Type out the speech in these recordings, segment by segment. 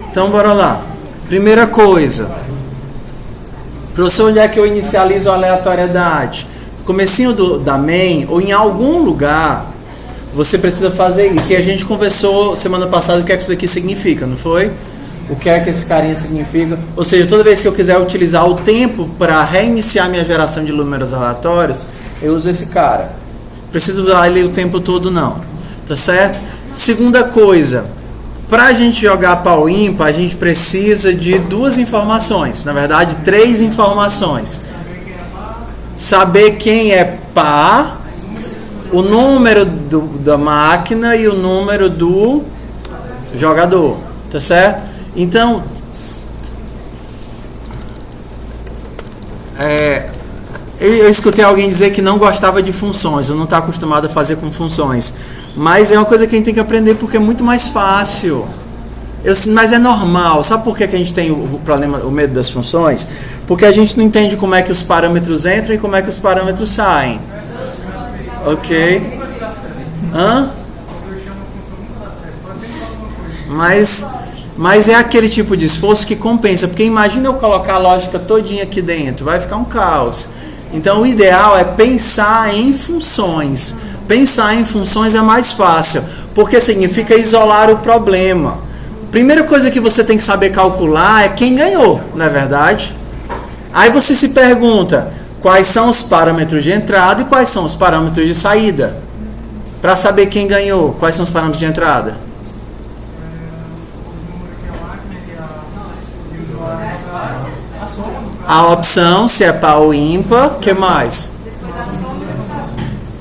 Então, bora lá. Primeira coisa. Professor, onde é que eu inicializo a aleatoriedade? No comecinho da main, ou em algum lugar, você precisa fazer isso. E a gente conversou semana passada o que é que isso daqui significa, não foi? O que é que esse carinha significa? Ou seja, toda vez que eu quiser utilizar o tempo para reiniciar minha geração de números aleatórios, eu uso esse cara. Preciso usar ele o tempo todo, não. Tá certo? Segunda coisa, para a gente jogar pau ímpar, a gente precisa de duas informações. Na verdade, 3 informações. Saber quem é par, o número da máquina e o número do jogador. Tá certo? Então, eu escutei alguém dizer que não gostava de funções, eu não estou acostumado a fazer com funções, mas é uma coisa que a gente tem que aprender porque é muito mais fácil. Mas é normal. Sabe por que a gente tem o problema, o medo das funções? Porque a gente não entende como é que os parâmetros entram e como é que os parâmetros saem. Ok? Mas é aquele tipo de esforço que compensa, porque imagina eu colocar a lógica todinha aqui dentro, vai ficar um caos. Então o ideal é pensar em funções. Pensar em funções é mais fácil, porque significa isolar o problema. Primeira coisa que você tem que saber calcular é quem ganhou, não é verdade? Aí você se pergunta, quais são os parâmetros de entrada e quais são os parâmetros de saída? Para saber quem ganhou, quais são os parâmetros de entrada? A opção, se é par ou ímpar, o que mais?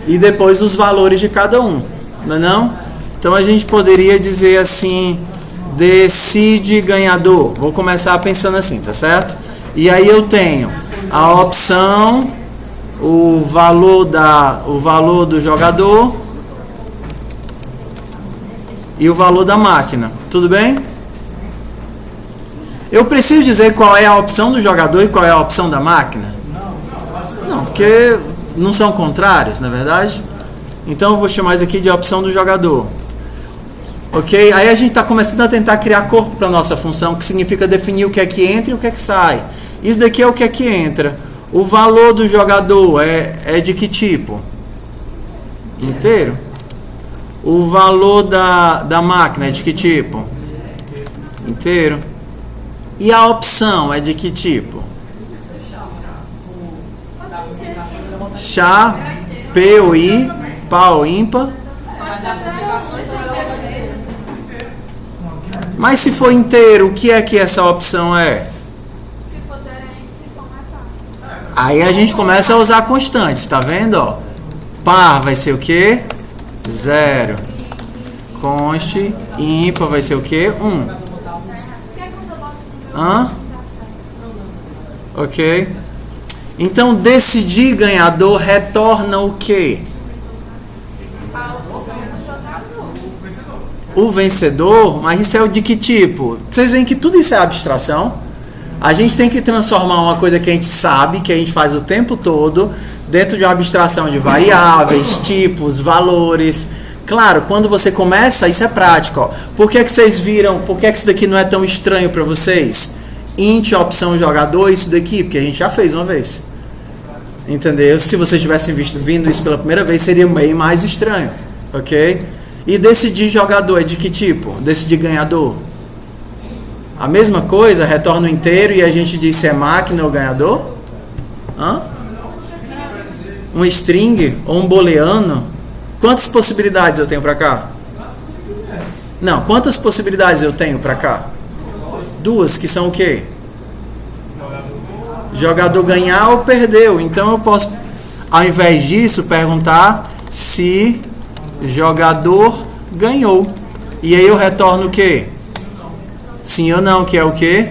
E depois os valores de cada um, não é não? Então a gente poderia dizer assim, decide ganhador. Vou começar pensando assim, tá certo? E aí eu tenho a opção, o valor do jogador e o valor da máquina. Tudo bem? Eu preciso dizer qual é a opção do jogador e qual é a opção da máquina? Não, porque não são contrários, na verdade. Então eu vou chamar isso aqui de opção do jogador. Ok? Aí a gente está começando a tentar criar corpo para a nossa função, que significa definir o que é que entra e o que é que sai. Isso daqui é o que é que entra. O valor do jogador é de que tipo? Inteiro. O valor da máquina é de que tipo? Inteiro. E a opção é de que tipo? Chá, P ou I, par ou ímpar. Mas se for inteiro, o que é que essa opção é? Aí a gente começa a usar constantes, tá vendo? Ó? Par vai ser o quê? 0. Conste, ímpar vai ser o quê? 1. Ok? Então, decidir ganhador retorna o quê? O vencedor, mas isso é o de que tipo? Vocês veem que tudo isso é abstração. A gente tem que transformar uma coisa que a gente sabe, que a gente faz o tempo todo, dentro de uma abstração de variáveis, tipos, valores. Claro, quando você começa, isso é prático. Ó. Por que vocês viram, por que isso daqui não é tão estranho para vocês? Int, opção jogador, isso daqui, porque a gente já fez uma vez. Entendeu? Se vocês tivessem vindo isso pela primeira vez, seria bem mais estranho. Ok? E decidir jogador é de que tipo? Decidir ganhador? A mesma coisa, retorna o inteiro e a gente diz se é máquina ou ganhador? Um string ou um booleano? Quantas possibilidades eu tenho para cá? Não, quantas possibilidades eu tenho para cá? 2, que são o quê? Jogador ganhar ou perdeu. Então eu posso, ao invés disso, perguntar se jogador ganhou. E aí eu retorno o quê? Sim ou não, que é o quê?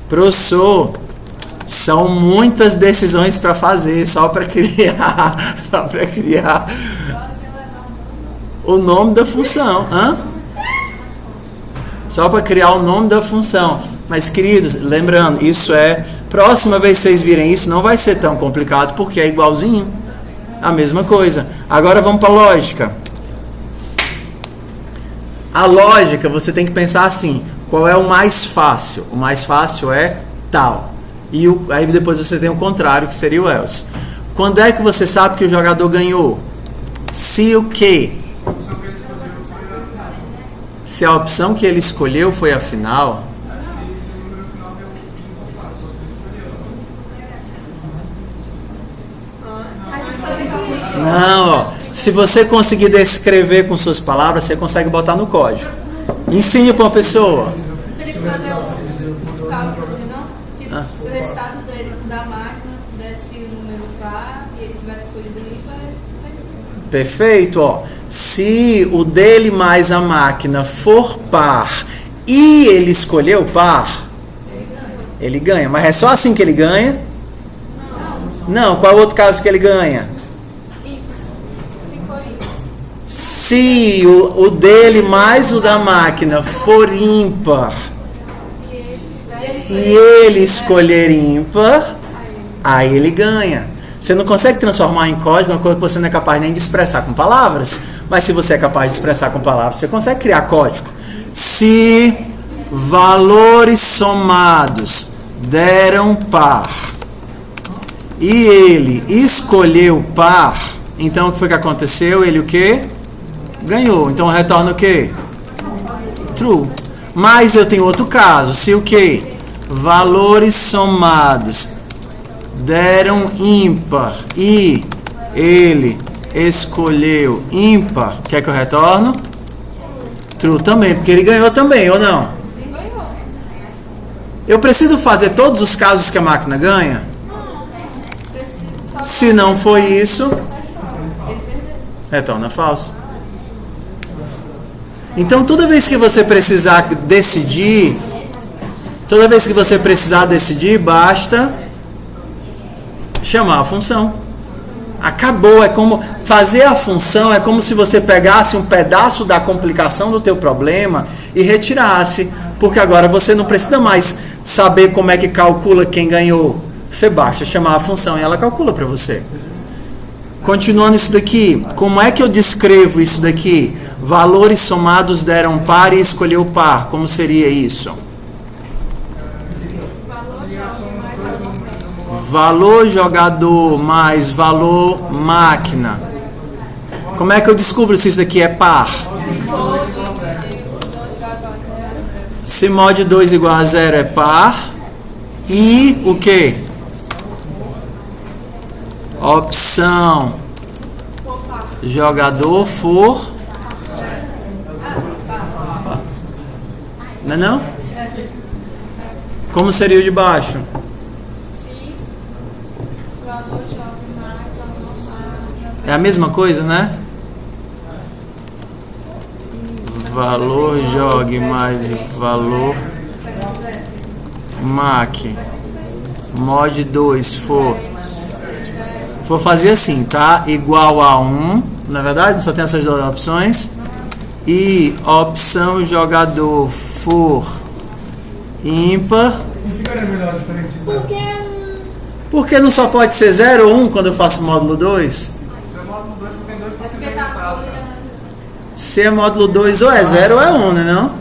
Professor, são muitas decisões para fazer, só para criar o nome da função. Só para criar o nome da função. Mas, queridos, lembrando, isso é... Próxima vez que vocês virem isso, não vai ser tão complicado, porque é igualzinho. A mesma coisa. Agora vamos para a lógica. A lógica, você tem que pensar assim, qual é o mais fácil? O mais fácil é tal. E aí depois você tem o contrário, que seria o else. Quando é que você sabe que o jogador ganhou? Se o quê? Se a opção que ele escolheu foi a final. Não, ó. Se você conseguir descrever com suas palavras, você consegue botar no código. Ensine para uma pessoa. Ele fazer o cálculo assim, não? Tipo, se o resultado da máquina desse o número par e ele tivesse escolhido ímpar, perfeito, ó. Se o dele mais a máquina for par e ele escolheu par, ele ganha. Mas é só assim que ele ganha? Não, qual é o outro caso que ele ganha? Se o dele mais o da máquina for ímpar e ele escolher ímpar, aí ele ganha. Você não consegue transformar em código uma coisa que você não é capaz nem de expressar com palavras, mas se você é capaz de expressar com palavras, você consegue criar código. Se valores somados deram par e ele escolheu par, então o que foi que aconteceu? Ele o quê? Ganhou. Então retorna o quê? True. Mas eu tenho outro caso. Se o quê? Valores somados deram ímpar e ele escolheu ímpar, quer que eu retorno? True também, porque ele ganhou também, ou não? Eu preciso fazer todos os casos que a máquina ganha? Se não for isso, retorna falso. Então, toda vez que você precisar decidir, basta chamar a função. Acabou, é como fazer a função, é como se você pegasse um pedaço da complicação do teu problema e retirasse, porque agora você não precisa mais saber como é que calcula quem ganhou. Você basta chamar a função e ela calcula para você. Continuando isso daqui, como é que eu descrevo isso daqui? Valores somados deram par e escolheu par. Como seria isso? Valor jogador mais valor máquina. Como é que eu descubro se isso daqui é par? Se mod 2 igual a 0 é par. E o que? Opção jogador for. Não é não? Como seria o de baixo? É a mesma coisa, né? Valor jogue mais valor mac mod 2 for fazer assim, tá? Igual a 1, na verdade só tem essas duas opções. E opção jogador for ímpar. Porque não só pode ser 0 ou 1 quando eu faço módulo 2? Se é módulo 2 ou é 0 ou é 1, né não?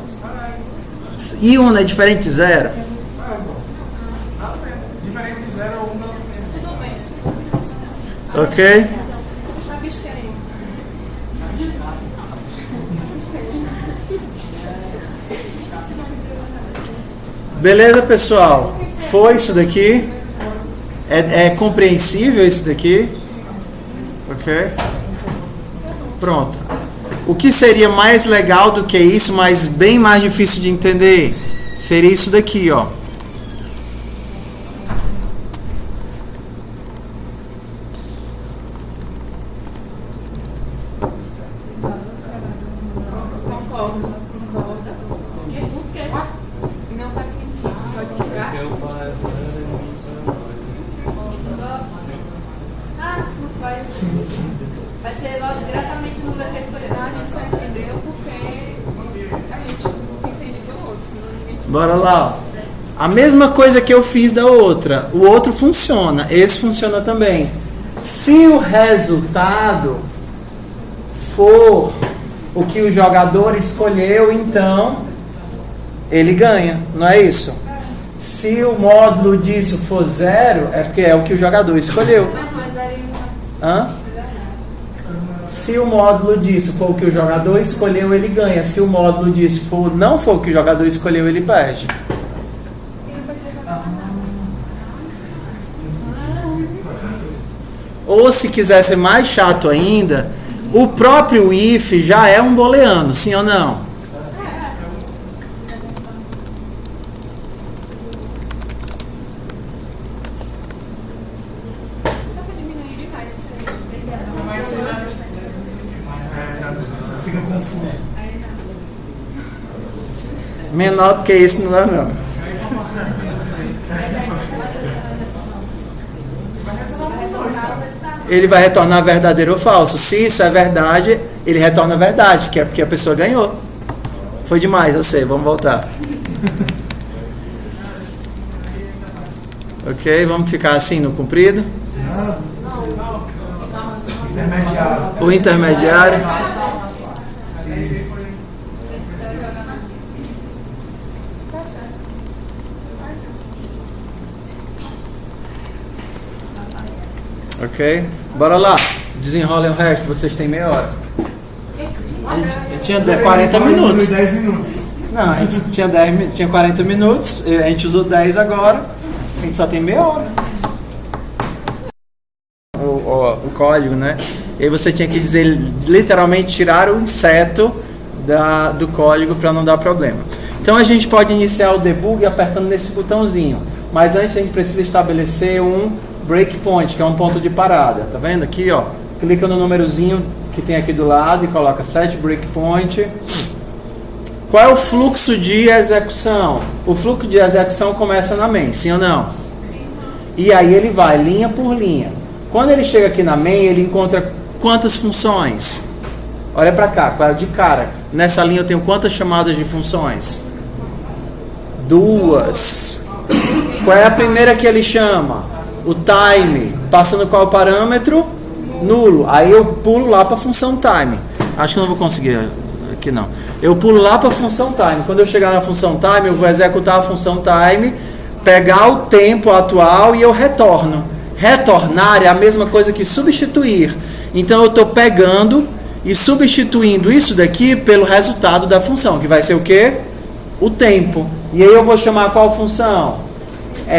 E 1 é diferente de 0? Diferente de 0 ou 1 Ok? Beleza, pessoal? Foi isso daqui? É compreensível isso daqui? Ok? Pronto. O que seria mais legal do que isso, mas bem mais difícil de entender? Seria isso daqui, ó. Vai ser logo diretamente no número que ele escolheu. A gente só entendeu porque a gente não entende do outro. Bora lá. A mesma coisa que eu fiz da outra. O outro funciona. Esse funciona também. Se o resultado for o que o jogador escolheu, então ele ganha, não é isso? Se o módulo disso for 0, é porque é o que o jogador escolheu. Hã? Se o módulo disso for o que o jogador escolheu, ele ganha. Se o módulo disso não for o que o jogador escolheu, ele perde. Ou se quiser ser mais chato ainda, o próprio if já é um booleano, sim ou não? Menor do que isso não dá não. Ele vai retornar verdadeiro ou falso. Se isso é verdade, ele retorna verdade, que é porque a pessoa ganhou. Foi demais, eu sei, vamos voltar. Ok, vamos ficar assim no comprido. O intermediário. Ok? Bora lá. Desenrolem o resto. Vocês têm meia hora. A gente tinha 40 minutos. 10 minutos. Não, a gente tinha 40 minutos. A gente usou 10 agora. A gente só tem meia hora. O código, né? E aí você tinha que dizer, literalmente, tirar o inseto do código para não dar problema. Então a gente pode iniciar o debug apertando nesse botãozinho. Mas antes a gente precisa estabelecer um breakpoint, que é um ponto de parada. Tá vendo aqui, ó? Clica no númerozinho que tem aqui do lado e coloca set breakpoint. Qual é o fluxo de execução? O fluxo de execução começa na main, sim ou não? E aí ele vai linha por linha. Quando ele chega aqui na main, ele encontra quantas funções? Olha para cá, claro, de cara. Nessa linha eu tenho quantas chamadas de funções? 2. Qual é a primeira que ele chama? O time. Passando qual parâmetro? Nulo. Aí eu pulo lá para a função time. Acho que não vou conseguir aqui não. Eu pulo lá para a função time. Quando eu chegar na função time, eu vou executar a função time, pegar o tempo atual e eu retorno. Retornar é a mesma coisa que substituir. Então eu estou pegando e substituindo isso daqui pelo resultado da função, que vai ser o quê? O tempo. E aí eu vou chamar qual função?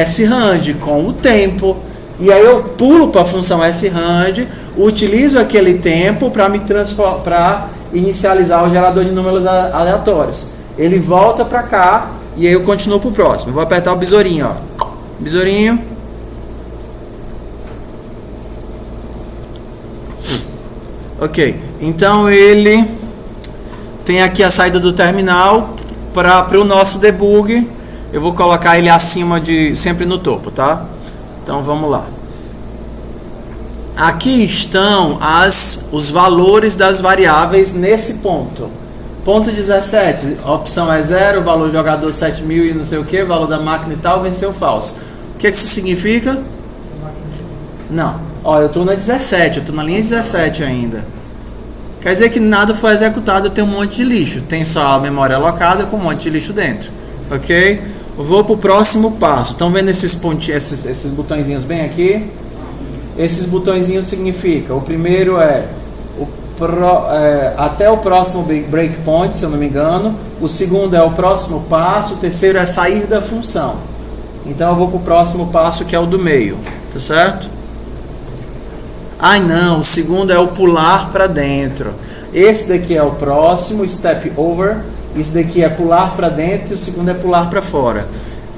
sRand com o tempo. E aí eu pulo para a função sRand, utilizo aquele tempo para inicializar o gerador de números aleatórios. Ele volta para cá e aí eu continuo para o próximo. Eu vou apertar o besourinho, ó. Besourinho. Ok, então ele tem aqui a saída do terminal para o nosso debug. Eu vou colocar ele acima sempre no topo, tá? Então vamos lá. Aqui estão os valores das variáveis nesse ponto. Ponto 17, a opção é 0, valor jogador 7000 e não sei o que, valor da máquina e tal, venceu falso. O que isso significa? Não. Ó, eu estou na 17, eu estou na linha 17 ainda. Quer dizer que nada foi executado, eu tenho um monte de lixo. Tem só a memória alocada com um monte de lixo dentro. Ok? Eu vou para o próximo passo. Estão vendo esses pontinhos, esses botõezinhos bem aqui? Esses botõezinhos significam, o primeiro até o próximo breakpoint, se eu não me engano. O segundo é o próximo passo. O terceiro é sair da função. Então eu vou para o próximo passo, que é o do meio. Tá certo? Ah, não, o segundo é o pular para dentro. Esse daqui é o próximo, step over. Esse daqui é pular para dentro e o segundo é pular para fora.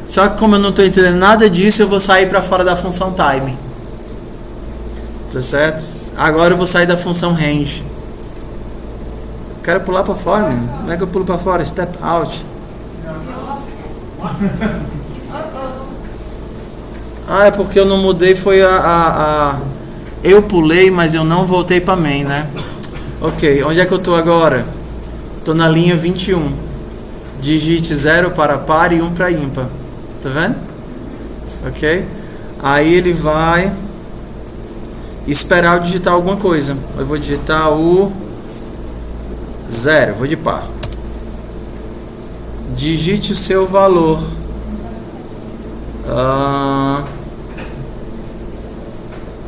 Só que como eu não estou entendendo nada disso, eu vou sair para fora da função time. Tá certo? Agora eu vou sair da função range. Quero pular para fora, menino. Como é que eu pulo para fora? Step out. Ah, é porque eu não mudei, foi eu pulei, mas eu não voltei para main, né? Ok, onde é que eu estou agora? Estou na linha 21. Digite 0 para par e 1 para ímpar. Tá vendo? Ok? Aí ele vai esperar eu digitar alguma coisa. Eu vou digitar o 0. Vou de par. Digite o seu valor.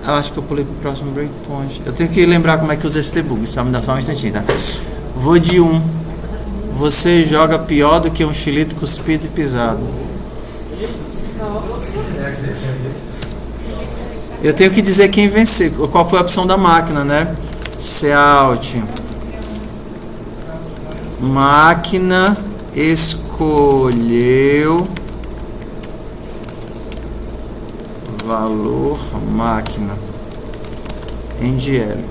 Acho que eu pulei para o próximo breakpoint. Eu tenho que lembrar como é que usa esse debug. Só me dá só um instantinho, tá? Vou de 1. Você joga pior do que um chilito cuspido e pisado. Eu tenho que dizer quem venceu. Qual foi a opção da máquina, né? Cout. Máquina escolheu valor máquina NGL.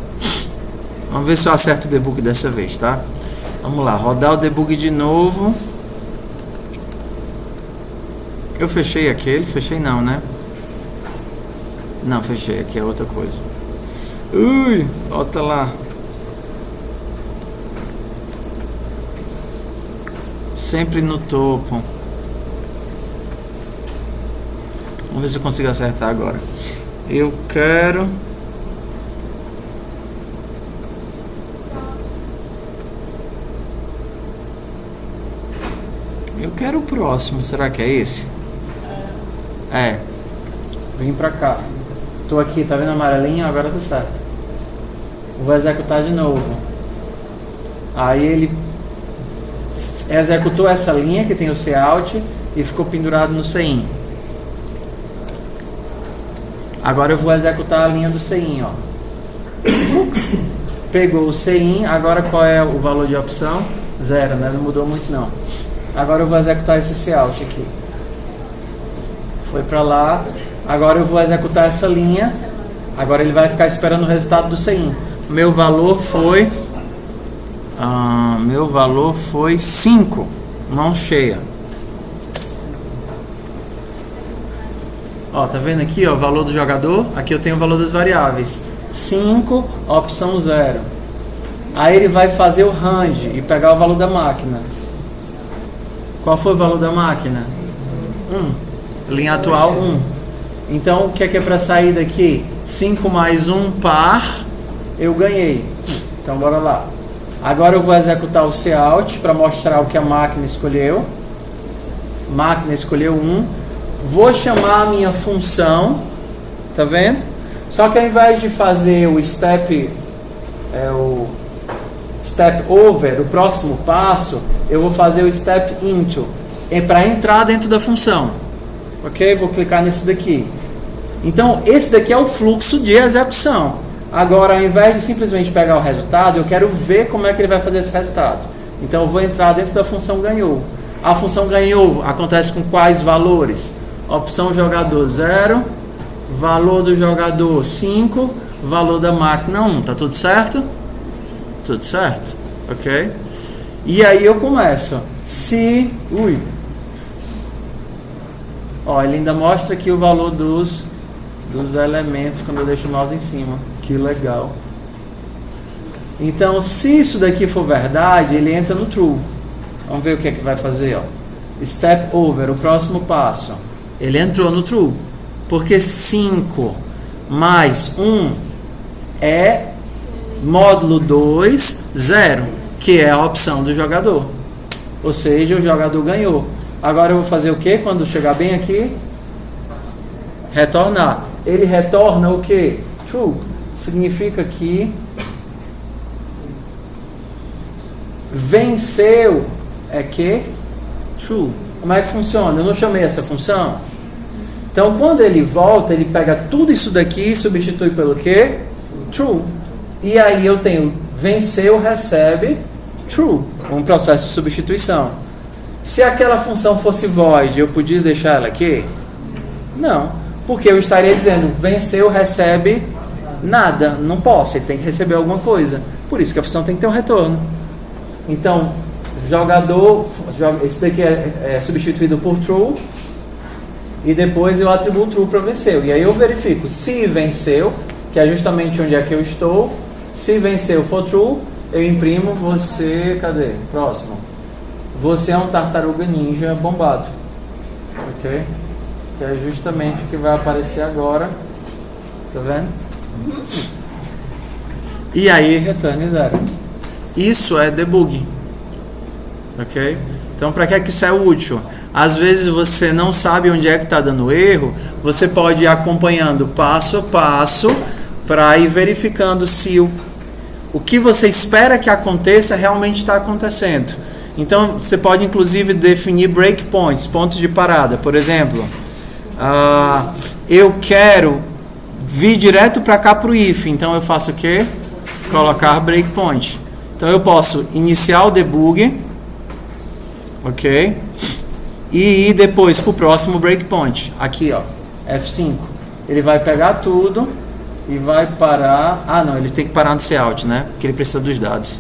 Vamos ver se eu acerto o debug dessa vez, tá? Vamos lá, rodar o debug de novo. Eu fechei aquele, fechei não, né? Não, fechei, aqui é outra coisa. Ui, volta lá. Sempre no topo. Vamos ver se eu consigo acertar agora. Eu quero... Eu quero o próximo. Será que é esse? É. Vim pra cá. Tô aqui, tá vendo a amarelinha? Agora tá certo. Vou executar de novo. Aí ele executou essa linha que tem o Cout e ficou pendurado no CIN. Agora eu vou executar a linha do CIN, ó. Pegou o CIN, agora qual é o valor de opção? 0, né? Não mudou muito não. Agora eu vou executar esse Cout aqui. Foi pra lá. Agora eu vou executar essa linha. Agora ele vai ficar esperando o resultado do CIN. Meu valor foi 5. Mão cheia. Ó, tá vendo aqui, ó, o valor do jogador? Aqui eu tenho o valor das variáveis. 5, opção 0. Aí ele vai fazer o range e pegar o valor da máquina. Qual foi o valor da máquina? 1. Linha atual, 1. Então, o que é para sair daqui? 5 mais 1 par, eu ganhei. Então, bora lá. Agora eu vou executar o Cout para mostrar o que a máquina escolheu. Máquina escolheu 1. Vou chamar a minha função, tá vendo? Só que ao invés de fazer o step over, o próximo passo, eu vou fazer o step into, para entrar dentro da função. Ok? Vou clicar nesse daqui. Então, esse daqui é o fluxo de execução. Agora, ao invés de simplesmente pegar o resultado, eu quero ver como é que ele vai fazer esse resultado. Então, eu vou entrar dentro da função ganhou. A função ganhou acontece com quais valores? Opção jogador 0, valor do jogador 5, valor da máquina 1. Tá tudo certo? Tudo certo? Ok? E aí eu começo. Se... Ó, ele ainda mostra aqui o valor dos elementos quando eu deixo o mouse em cima. Que legal. Então, se isso daqui for verdade, ele entra no true. Vamos ver o que é que vai fazer, ó. Step over, o próximo passo. Ele entrou no true. Porque 5 mais 1 é módulo 2, 0, que é a opção do jogador. Ou seja, o jogador ganhou. Agora eu vou fazer o que quando chegar bem aqui? Retornar. Ele retorna o que? True. Significa que venceu é que? True. Como é que funciona? Eu não chamei essa função? Então, quando ele volta, ele pega tudo isso daqui e substitui pelo que? True. E aí eu tenho venceu, recebe, true. Um processo de substituição. Se aquela função fosse void, eu podia deixar ela aqui? Não. Porque eu estaria dizendo venceu, recebe nada. Não posso, ele tem que receber alguma coisa. Por isso que a função tem que ter um retorno. Então, jogador, isso daqui é substituído por true. E depois eu atribuo true para venceu. E aí eu verifico se venceu, que é justamente onde é que eu estou. Se venceu for true, eu imprimo você... Cadê? Próximo. Você é um tartaruga ninja bombado. Ok? Que é justamente o que vai aparecer agora. Tá vendo? E aí retorne 0. Isso é debug. Ok? Então, para que isso é útil? Às vezes você não sabe onde é que está dando erro, você pode ir acompanhando passo a passo para ir verificando se o que você espera que aconteça realmente está acontecendo. Então, você pode inclusive definir breakpoints, pontos de parada. Por exemplo, eu quero vir direto para cá para o if, então eu faço o quê? Colocar breakpoint. Então eu posso iniciar o debug, ok? E ir depois para o próximo breakpoint. Aqui, ó, F5. Ele vai pegar tudo e vai parar. Ah, não, ele tem que parar no cout, né? Porque ele precisa dos dados.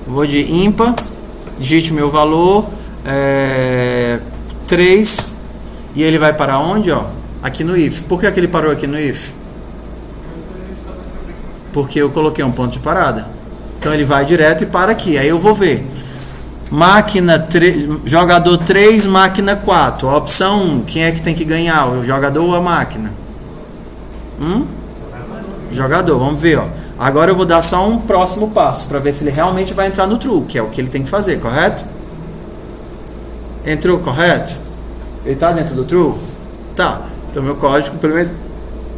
Vou de ímpar, digite meu valor, 3, e ele vai parar onde, ó? Aqui no if. Por que ele parou aqui no if? Porque eu coloquei um ponto de parada. Então ele vai direto e para aqui. Aí eu vou ver. Máquina 3, jogador 3, máquina 4. A opção 1, quem é que tem que ganhar? O jogador ou a máquina? Jogador, vamos ver, ó. Agora eu vou dar só um próximo passo para ver se ele realmente vai entrar no true, que é o que ele tem que fazer, correto? Entrou, correto? Ele está dentro do true? Tá. Então meu código, pelo menos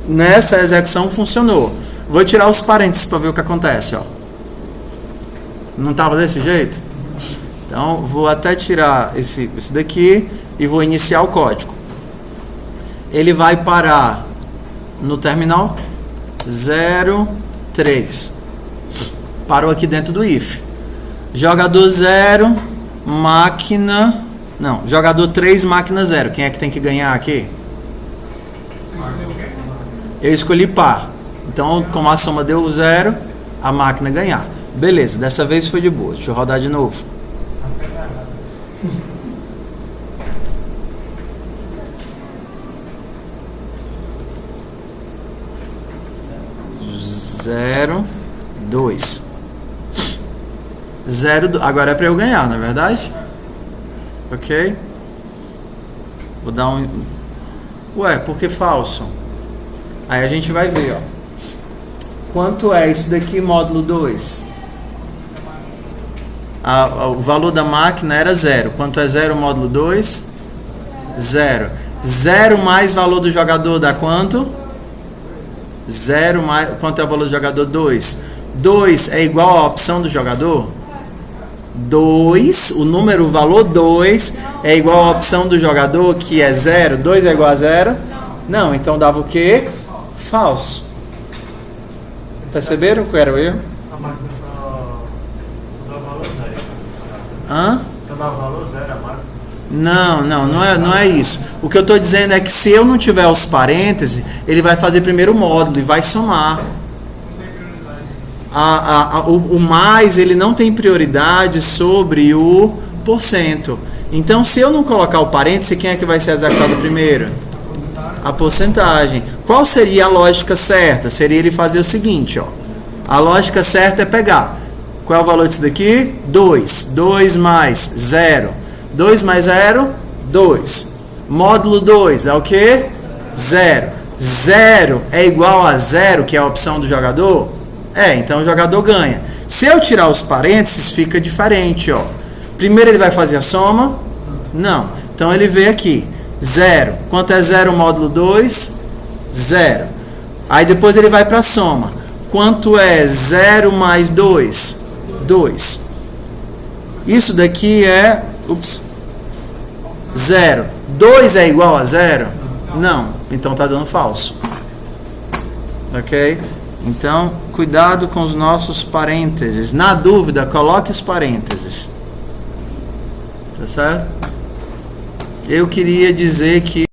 nessa execução, funcionou. Vou tirar os parênteses para ver o que acontece, ó. Não estava desse jeito? Então vou até tirar esse daqui e vou iniciar o código. Ele vai parar no terminal 0,3. Parou aqui dentro do if. Jogador 0, máquina... Não, jogador 3, máquina 0. Quem é que tem que ganhar aqui? Eu escolhi par. Então, como a soma deu 0, a máquina ganhar. Beleza, dessa vez foi de boa. Deixa eu rodar de novo. Zero, 2. 0, agora é para eu ganhar, não é verdade? Ok? Vou dar um... Ué, por que falso? Aí a gente vai ver, ó. Quanto é isso daqui, módulo 2? O valor da máquina era 0. Quanto é 0, módulo 2? 0. 0 mais valor do jogador dá quanto? 0 mais... Quanto é o valor do jogador? 2. 2 é igual à opção do jogador? 2, o valor 2 é igual à opção do jogador, que é 0. 2 é igual a 0? Não, então dava o quê? Falso. Perceberam qual era o erro? A máquina só dá o valor 0. Hã? Só dá o valor 0 a máquina? Não é isso. O que eu estou dizendo é que se eu não tiver os parênteses, ele vai fazer primeiro o módulo e vai somar. O mais, ele não tem prioridade sobre o porcento. Então, se eu não colocar o parêntese, quem é que vai ser executado primeiro? A porcentagem. Qual seria a lógica certa? Seria ele fazer o seguinte, ó. A lógica certa é pegar. Qual é o valor disso daqui? 2. 2 mais 0. 2 mais 0, 2. Módulo 2 é o quê? 0. 0 é igual a 0, que é a opção do jogador? Então o jogador ganha. Se eu tirar os parênteses, fica diferente, ó. Primeiro ele vai fazer a soma? Não. Então ele vê aqui, 0. Quanto é 0 módulo 2? 0. Aí depois ele vai para a soma. Quanto é 0 mais 2? 2. Isso daqui é... 0. 2 é igual a 0? Não. Então está dando falso. Ok? Então, cuidado com os nossos parênteses. Na dúvida, coloque os parênteses. Tá certo? Eu queria dizer que